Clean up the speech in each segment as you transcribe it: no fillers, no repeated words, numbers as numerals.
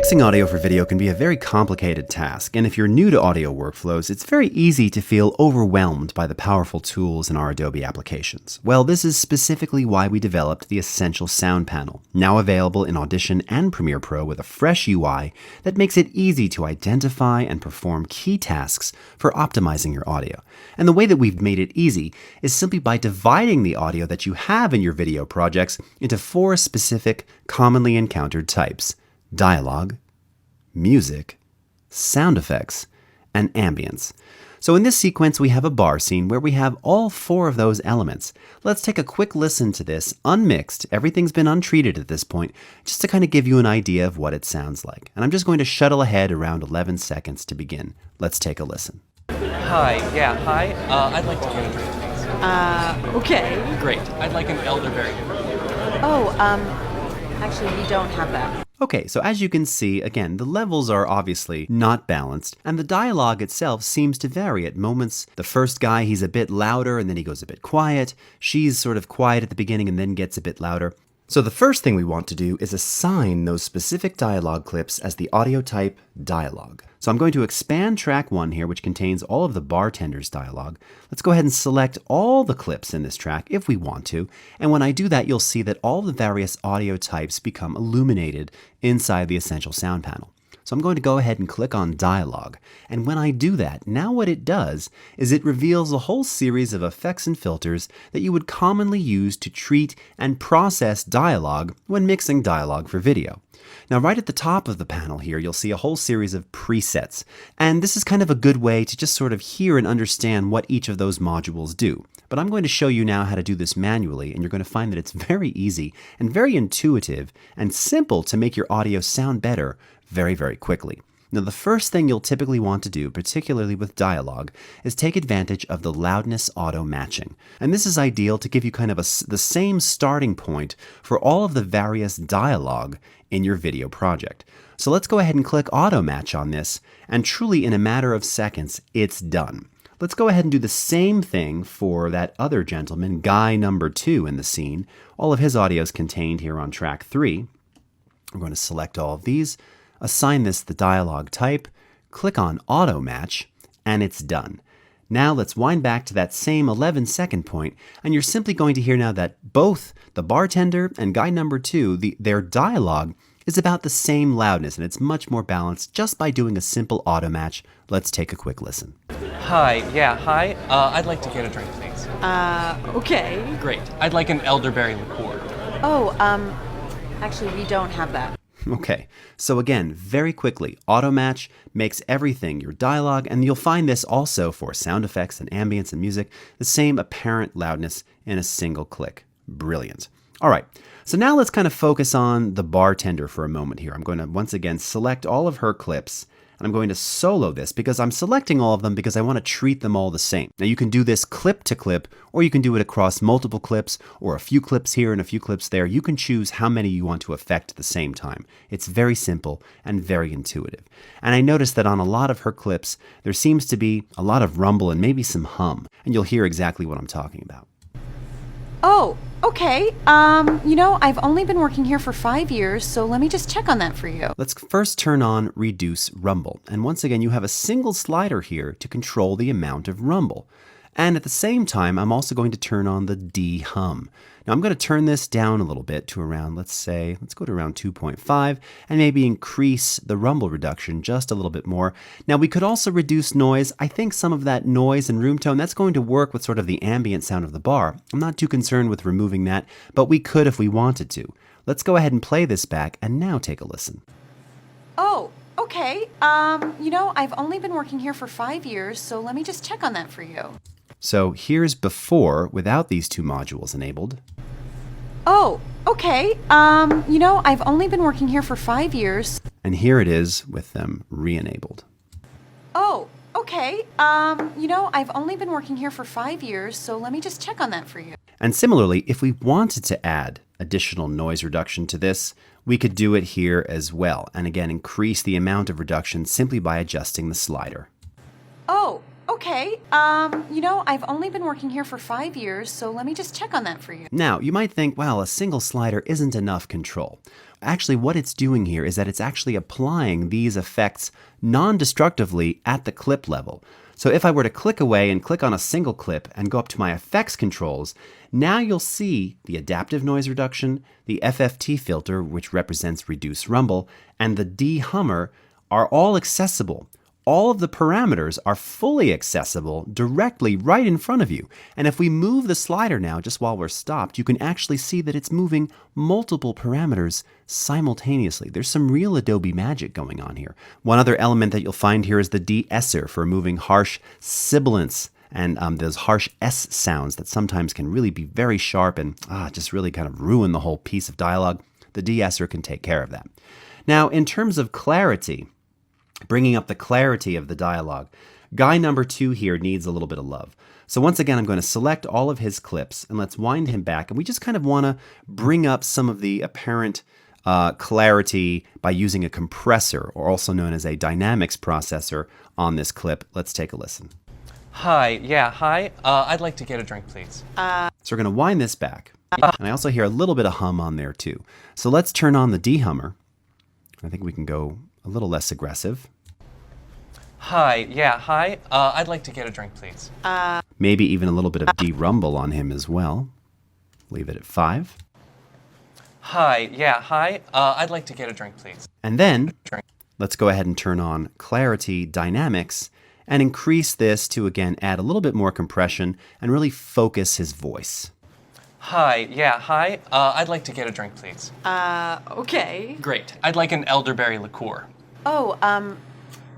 Mixing audio for video can be a very complicated task, and if you're new to audio workflows, it's very easy to feel overwhelmed by the powerful tools in our Adobe applications. Well, this is specifically why we developed the Essential Sound Panel, now available in Audition and Premiere Pro with a fresh UI that makes it easy to identify and perform key tasks for optimizing your audio. And the way that we've made it easy is simply by dividing the audio that you have in your video projects into 4 specific, commonly encountered types: dialogue, music, sound effects, and ambience. So in this sequence, we have a bar scene where we have all 4 of those elements. Let's take a quick listen to this unmixed. Everything's been untreated at this point, just to kind of give you an idea of what it sounds like. And I'm just going to shuttle ahead around 11 seconds to begin. Let's take a listen. Hi, I'd like to get a drink, please. Okay. Great. I'd like an elderberry. Oh, actually, we don't have that. Okay, so as you can see, again, the levels are obviously not balanced, and the dialogue itself seems to vary at moments. The first guy, he's a bit louder, and then he goes a bit quiet. She's sort of quiet at the beginning and then gets a bit louder. So the first thing we want to do is assign those specific dialogue clips as the audio type dialogue. So I'm going to expand track 1 here, which contains all of the bartender's dialogue. Let's go ahead and select all the clips in this track if we want to. And when I do that, you'll see that all the various audio types become illuminated inside the Essential Sound Panel. So I'm going to go ahead and click on dialogue. And when I do that, now what it does is it reveals a whole series of effects and filters that you would commonly use to treat and process dialogue when mixing dialogue for video. Now, right at the top of the panel here, you'll see a whole series of presets. And this is kind of a good way to just sort of hear and understand what each of those modules do. But I'm going to show you now how to do this manually, and you're going to find that it's very easy and very intuitive and simple to make your audio sound better very, very quickly. Now, the first thing you'll typically want to do, particularly with dialogue, is take advantage of the loudness auto matching. And this is ideal to give you kind of the same starting point for all of the various dialogue in your video project. So let's go ahead and click auto match on this, and truly in a matter of seconds, it's done. Let's go ahead and do the same thing for that other gentleman, guy number 2 in the scene. All of his audio is contained here on track 3. I'm going to select all of these, assign this the dialogue type, click on auto match, and it's done. Now let's wind back to that same 11-second point, and you're simply going to hear now that both the bartender and guy number 2, their dialogue is about the same loudness, and it's much more balanced just by doing a simple auto match. Let's take a quick listen. Hi, I'd like to get a drink, please. Okay. Great. I'd like an elderberry liqueur. Oh, actually, we don't have that. Okay, so again, very quickly, auto match makes everything your dialogue, and you'll find this also for sound effects and ambience and music, the same apparent loudness in a single click. Brilliant. All right, so now let's kind of focus on the bartender for a moment here. I'm going to once again select all of her clips, and I'm going to solo this because I'm selecting all of them because I want to treat them all the same. Now you can do this clip to clip, or you can do it across multiple clips, or a few clips here and a few clips there. You can choose how many you want to affect at the same time. It's very simple and very intuitive. And I noticed that on a lot of her clips, there seems to be a lot of rumble and maybe some hum, and you'll hear exactly what I'm talking about. Oh, okay. I've only been working here for 5 years, so let me just check on that for you. Let's first turn on Reduce Rumble. And once again, you have a single slider here to control the amount of rumble. And at the same time, I'm also going to turn on the de-hum. Now I'm going to turn this down a little bit to around, let's go to around 2.5, and maybe increase the rumble reduction just a little bit more. Now we could also reduce noise. I think some of that noise and room tone, that's going to work with sort of the ambient sound of the bar. I'm not too concerned with removing that, but we could if we wanted to. Let's go ahead and play this back and now take a listen. Oh, okay. I've only been working here for 5 years, so let me just check on that for you. So here's before without these 2 modules enabled. Oh, okay. I've only been working here for 5 years. And here it is with them re-enabled. Oh, okay. I've only been working here for 5 years, so let me just check on that for you. And similarly, if we wanted to add additional noise reduction to this, we could do it here as well. And again, increase the amount of reduction simply by adjusting the slider. Oh, okay. I've only been working here for 5 years, so let me just check on that for you. Now, you might think, well, a single slider isn't enough control. actually what it's doing here is that it's actually applying these effects non-destructively at the clip level. So if I were to click away and click on a single clip and go up to my effects controls, now you'll see the adaptive noise reduction, the FFT filter, which represents reduce rumble, and the de-hummer are all accessible. All of the parameters are fully accessible directly right in front of you. And if we move the slider now, just while we're stopped, you can actually see that it's moving multiple parameters simultaneously. There's some real Adobe magic going on here. One other element that you'll find here is the de-esser for removing harsh sibilants and those harsh S sounds that sometimes can really be very sharp and just really kind of ruin the whole piece of dialogue. The de-esser can take care of that. Now, in terms of clarity, bringing up the clarity of the dialogue, guy number 2 here needs a little bit of love. So once again, I'm going to select all of his clips and let's wind him back. And we just kind of want to bring up some of the apparent clarity by using a compressor, or also known as a dynamics processor, on this clip. Let's take a listen. Hi, hi. I'd like to get a drink, please. So we're going to wind this back. And I also hear a little bit of hum on there too. So let's turn on the de-hummer. I think we can go a little less aggressive. Hi, hi. I'd like to get a drink, please. Maybe even a little bit of de-rumble on him as well. Leave it at 5. Hi, hi. I'd like to get a drink, please. And then let's go ahead and turn on Clarity Dynamics and increase this to, again, add a little bit more compression and really focus his voice. Hi, hi. I'd like to get a drink, please. Okay. Great. I'd like an elderberry liqueur. Oh,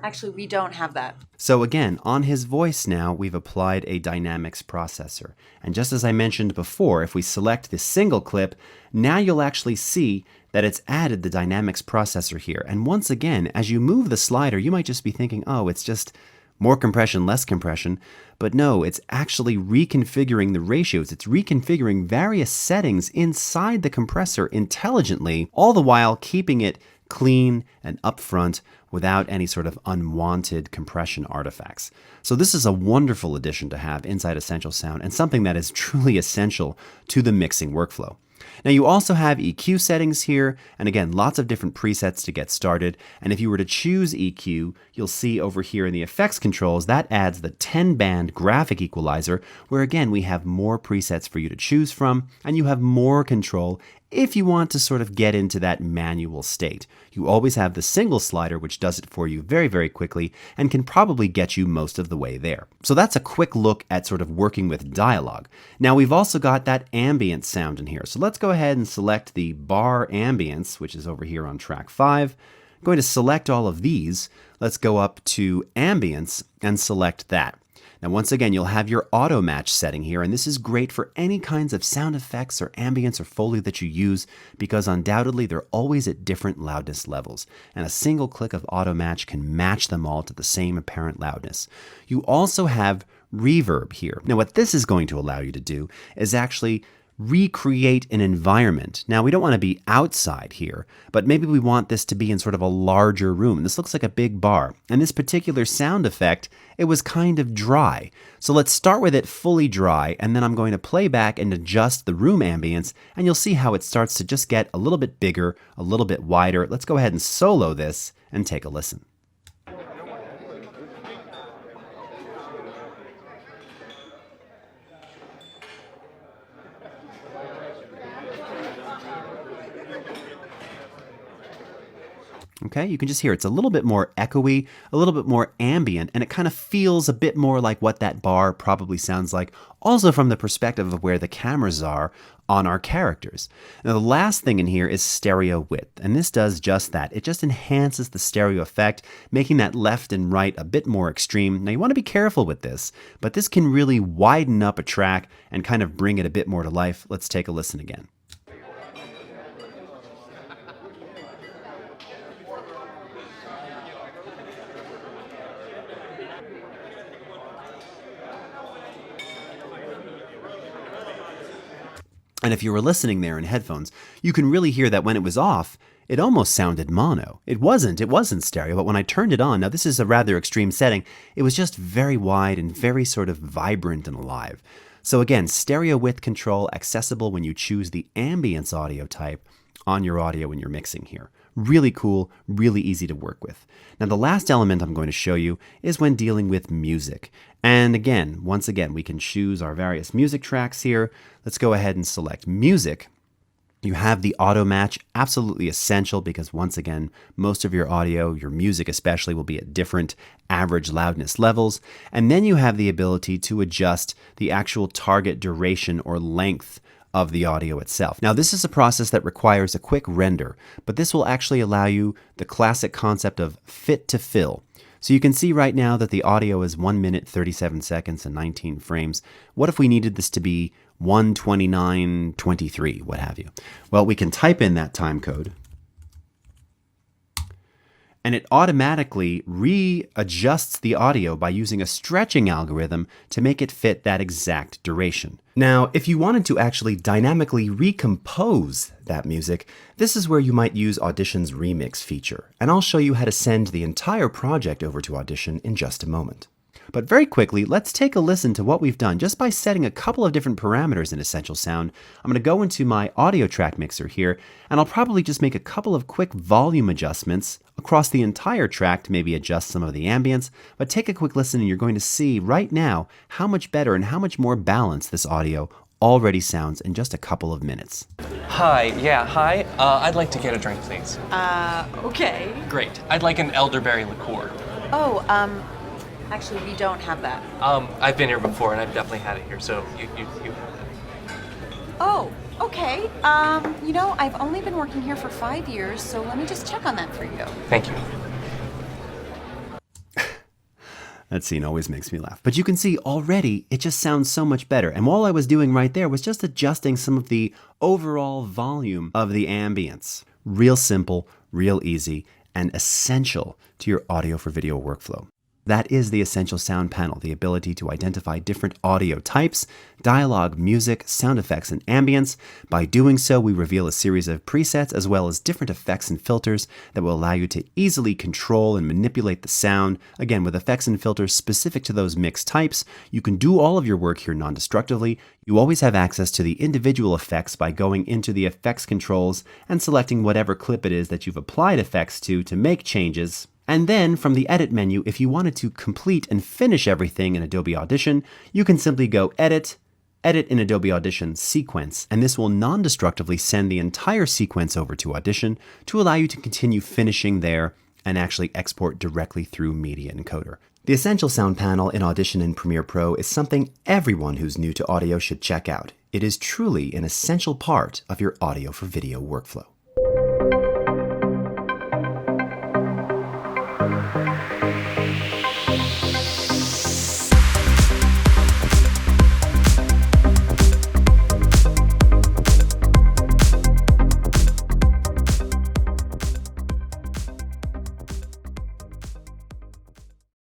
actually, we don't have that. So again, on his voice now, we've applied a dynamics processor. And just as I mentioned before, if we select this single clip, now you'll actually see that it's added the dynamics processor here. And once again, as you move the slider, you might just be thinking, oh, it's just more compression, less compression. But no, it's actually reconfiguring the ratios. It's reconfiguring various settings inside the compressor intelligently, all the while keeping it clean and upfront without any sort of unwanted compression artifacts. So this is a wonderful addition to have inside Essential Sound and something that is truly essential to the mixing workflow. Now you also have EQ settings here, and again, lots of different presets to get started. And if you were to choose EQ, you'll see over here in the effects controls, that adds the 10-band graphic equalizer, where again, we have more presets for you to choose from, and you have more control if you want to sort of get into that manual state. You always have the single slider, which does it for you very, very quickly and can probably get you most of the way there. So that's a quick look at sort of working with dialogue. Now we've also got that ambient sound in here. So let's go ahead and select the bar ambience, which is over here on track 5. I'm going to select all of these. Let's go up to ambience and select that. Now, once again, you'll have your auto match setting here, and this is great for any kinds of sound effects or ambience or Foley that you use, because undoubtedly they're always at different loudness levels, and a single click of auto match can match them all to the same apparent loudness. You also have reverb here. Now, what this is going to allow you to do is actually recreate an environment. Now, we don't want to be outside here, but maybe we want this to be in sort of a larger room. This looks like a big bar, and this particular sound effect, it was kind of dry. So let's start with it fully dry, and then I'm going to play back and adjust the room ambience, and you'll see how it starts to just get a little bit bigger, a little bit wider. Let's go ahead and solo this and take a listen. Okay, you can just hear it's a little bit more echoey, a little bit more ambient, and it kind of feels a bit more like what that bar probably sounds like, also from the perspective of where the cameras are on our characters. Now, the last thing in here is stereo width, and this does just that. It just enhances the stereo effect, making that left and right a bit more extreme. Now, you want to be careful with this, but this can really widen up a track and kind of bring it a bit more to life. Let's take a listen again. And if you were listening there in headphones, you can really hear that when it was off, it almost sounded mono. It wasn't stereo, but when I turned it on, now this is a rather extreme setting, it was just very wide and very sort of vibrant and alive. So again, stereo width control accessible when you choose the ambience audio type. on your audio when you're mixing here. Really cool, really easy to work with. Now the last element I'm going to show you is when dealing with music. And again, once again, we can choose our various music tracks here. Let's go ahead and select music. You have the auto match, absolutely essential because once again, most of your audio, your music especially, will be at different average loudness levels. And then you have the ability to adjust the actual target duration or length of the audio itself. Now, this is a process that requires a quick render, but this will actually allow you the classic concept of fit to fill. So you can see right now that the audio is 1 minute, 37 seconds, and 19 frames. What if we needed this to be 1:29:23, what have you? Well, we can type in that time code, and it automatically readjusts the audio by using a stretching algorithm to make it fit that exact duration. Now, if you wanted to actually dynamically recompose that music, this is where you might use Audition's remix feature, and I'll show you how to send the entire project over to Audition in just a moment. But very quickly, let's take a listen to what we've done just by setting a couple of different parameters in Essential Sound. I'm going to go into my audio track mixer here, and I'll probably just make a couple of quick volume adjustments across the entire track to maybe adjust some of the ambience. But take a quick listen and you're going to see right now how much better and how much more balanced this audio already sounds in just a couple of minutes. Hi, I'd like to get a drink, please. Okay. Great. I'd like an elderberry liqueur. Oh, actually, we don't have that. I've been here before and I've definitely had it here, so you have it. Oh, okay. I've only been working here for 5 years, so let me just check on that for you. Thank you. That scene always makes me laugh. But you can see already it just sounds so much better. And all I was doing right there was just adjusting some of the overall volume of the ambience. Real simple, real easy, and essential to your audio for video workflow. That is the Essential Sound panel, the ability to identify different audio types, dialogue, music, sound effects, and ambience. By doing so, we reveal a series of presets as well as different effects and filters that will allow you to easily control and manipulate the sound. Again, with effects and filters specific to those mix types, you can do all of your work here non-destructively. You always have access to the individual effects by going into the effects controls and selecting whatever clip it is that you've applied effects to make changes. And then from the edit menu, if you wanted to complete and finish everything in Adobe Audition, you can simply go Edit, Edit in Adobe Audition Sequence, and this will non-destructively send the entire sequence over to Audition to allow you to continue finishing there and actually export directly through Media Encoder. The Essential Sound panel in Audition and Premiere Pro is something everyone who's new to audio should check out. It is truly an essential part of your audio for video workflow.